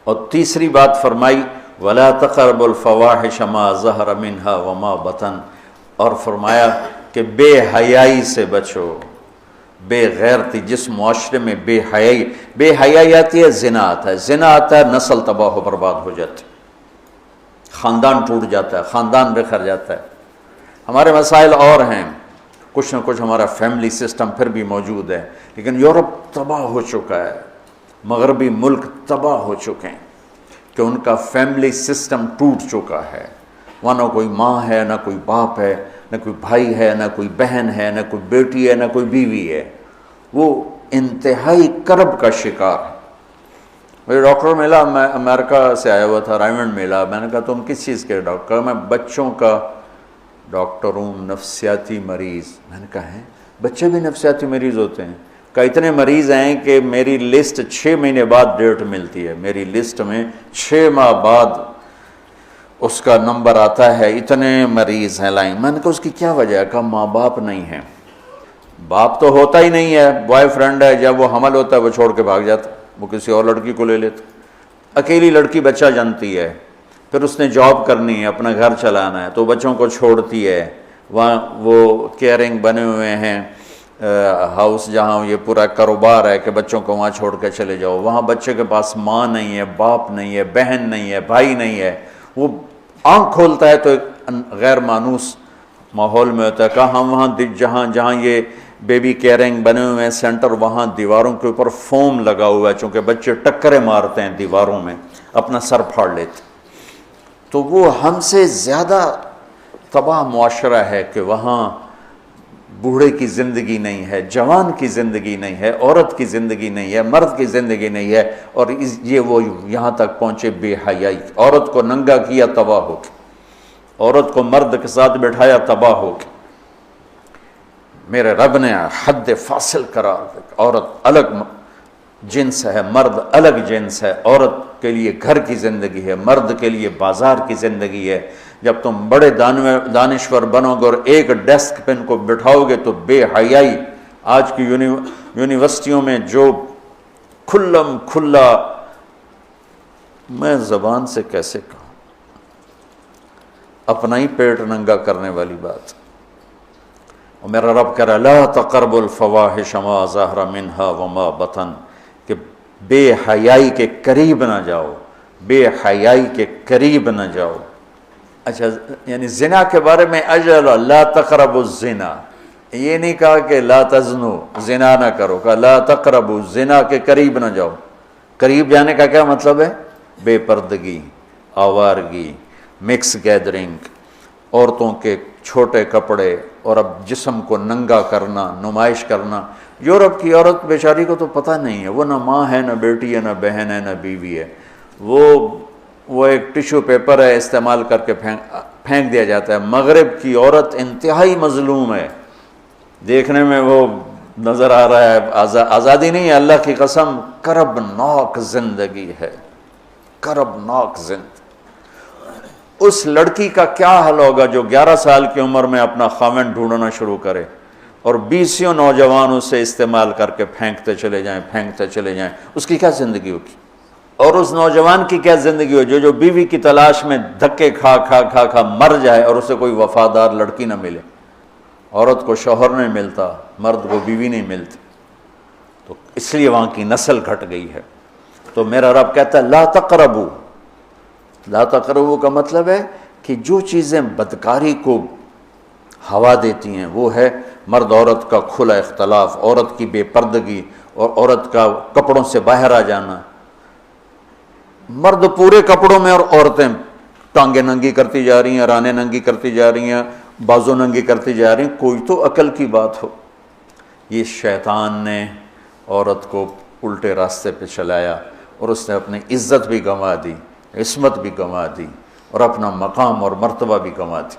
اور تیسری بات فرمائی وَلَا تَقْرَبُوا الْفَوَاحِشَ مَا ظَهَرَ مِنْهَا وَمَا بَطَنَ، اور فرمایا کہ بے حیائی سے بچو، بے غیرتی، جس معاشرے میں بے حیائی آتی ہے زنا آتا ہے، زنا آتا ہے نسل تباہ و برباد ہو جاتی، خاندان ٹوٹ جاتا ہے، خاندان بکھر جاتا ہے۔ ہمارے مسائل اور ہیں، کچھ نہ کچھ ہمارا فیملی سسٹم پھر بھی موجود ہے، لیکن یورپ تباہ ہو چکا ہے، مغربی ملک تباہ ہو چکے ہیں کہ ان کا فیملی سسٹم ٹوٹ چکا ہے، وہاں نہ کوئی ماں ہے، نہ کوئی باپ ہے، نہ کوئی بھائی ہے، نہ کوئی بہن ہے، نہ کوئی بیٹی ہے، نہ کوئی بیوی ہے، وہ انتہائی کرب کا شکار ہے۔ مجھے ڈاکٹر ملا، میں امریکہ سے آیا ہوا تھا، رائمنڈ ملا، میں نے کہا تم کس چیز کے ڈاکٹر؟ میں بچوں کا ڈاکٹر ہوں، نفسیاتی مریض۔ میں نے کہا ہے بچے بھی نفسیاتی مریض ہوتے ہیں؟ کہ اتنے مریض ہیں کہ میری لسٹ 6 مہینے بعد ڈیٹ ملتی ہے، میری لسٹ میں 6 ماہ بعد اس کا نمبر آتا ہے، اتنے مریض ہیں لائن۔ میں نے کہا اس کی کیا وجہ ہے؟ کہا ماں باپ نہیں ہیں۔ باپ تو ہوتا ہی نہیں ہے، بوائے فرینڈ ہے، جب وہ حمل ہوتا ہے وہ چھوڑ کے بھاگ جاتا، وہ کسی اور لڑکی کو لے لیتا۔ اکیلی لڑکی بچہ جانتی ہے، پھر اس نے جاب کرنی ہے، اپنا گھر چلانا ہے، تو بچوں کو چھوڑتی ہے۔ وہاں وہ کیئرنگ بنے ہوئے ہیں ہاؤس، جہاں یہ پورا کاروبار ہے کہ بچوں کو وہاں چھوڑ کے چلے جاؤ، وہاں بچے کے پاس ماں نہیں ہے، باپ نہیں ہے، بہن نہیں ہے، بھائی نہیں ہے۔ وہ آنکھ کھولتا ہے تو ایک غیر مانوس ماحول میں ہوتا ہے۔ کہ ہم وہاں جہاں یہ بیبی کیئرنگ بنے ہوئے ہیں سینٹر، وہاں دیواروں کے اوپر فوم لگا ہوا ہے، چونکہ بچے ٹکرے مارتے ہیں دیواروں میں، اپنا سر پھاڑ لیتے۔ تو وہ ہم سے زیادہ تباہ معاشرہ ہے کہ وہاں بوڑھے کی زندگی نہیں ہے، جوان کی زندگی نہیں ہے، عورت کی زندگی نہیں ہے، مرد کی زندگی نہیں ہے، اور یہ وہ یہاں تک پہنچے بے حیائی۔ عورت کو ننگا کیا تباہ ہو کے، عورت کو مرد کے ساتھ بٹھایا تباہ ہو کے۔ میرے رب نے حد فاصل قرار دیا، عورت الگ جنس ہے، مرد الگ جنس ہے، عورت کے لیے گھر کی زندگی ہے، مرد کے لیے بازار کی زندگی ہے۔ جب تم بڑے دانشور بنو گے اور ایک ڈیسک پہ ان کو بٹھاؤ گے تو بے حیائی، آج کی یونیورسٹیوں میں جو کھلم کھلا، میں زبان سے کیسے کہوں، اپنا ہی پیٹ ننگا کرنے والی بات۔ اور میرا رب کہہ رہا ہے لا تقربوا الفواحش ما ظہر منها وما بطن، کہ بے حیائی کے قریب نہ جاؤ، بے حیائی کے قریب نہ جاؤ۔ اچھا، یعنی زنا کے بارے میں اجل لا تقربوا الزنا، یہ نہیں کہا کہ لا تزنو، زنا نہ کرو، کہا لا تقربوا، زنا کے قریب نہ جاؤ۔ قریب جانے کا کیا مطلب ہے؟ بے پردگی، آوارگی، مکس گیدرنگ، عورتوں کے چھوٹے کپڑے، اور اب جسم کو ننگا کرنا، نمائش کرنا۔ یورپ کی عورت بیچاری کو تو پتہ نہیں ہے، وہ نہ ماں ہے، نہ بیٹی ہے، نہ بہن ہے، نہ بیوی ہے، وہ ایک ٹیشو پیپر ہے، استعمال کر کے پھینک دیا جاتا ہے۔ مغرب کی عورت انتہائی مظلوم ہے، دیکھنے میں وہ نظر آ رہا ہے آزادی نہیں ہے، اللہ کی قسم کربناک زندگی ہے، کربناک زندگی۔ اس لڑکی کا کیا حل ہوگا جو 11 سال کی عمر میں اپنا خاوند ڈھونڈنا شروع کرے اور 20 نوجوان اسے استعمال کر کے پھینکتے چلے جائیں، اس کی کیا زندگی ہوگی؟ اور اس نوجوان کی کیا زندگی ہوگی جو بیوی کی تلاش میں دھکے کھا مر جائے اور اسے کوئی وفادار لڑکی نہ ملے؟ عورت کو شوہر نہیں ملتا، مرد کو بیوی نہیں ملتی، تو اس لیے وہاں کی نسل گھٹ گئی ہے۔ تو میرا رب کہتا ہے لا تقربوا، لا تقربوا کا مطلب ہے کہ جو چیزیں بدکاری کو ہوا دیتی ہیں وہ ہے مرد عورت کا کھلا اختلاف، عورت کی بے پردگی، اور عورت کا کپڑوں سے باہر آ جانا۔ مرد پورے کپڑوں میں اور عورتیں ٹانگیں ننگی کرتی جا رہی ہیں، رانیں ننگی کرتی جا رہی ہیں، بازو ننگی کرتی جا رہی ہیں، کوئی تو عقل کی بات ہو۔ یہ شیطان نے عورت کو الٹے راستے پہ چلایا اور اس نے اپنی عزت بھی گنوا دی، عصمت بھی گنوا دی، اور اپنا مقام اور مرتبہ بھی گنوا دی۔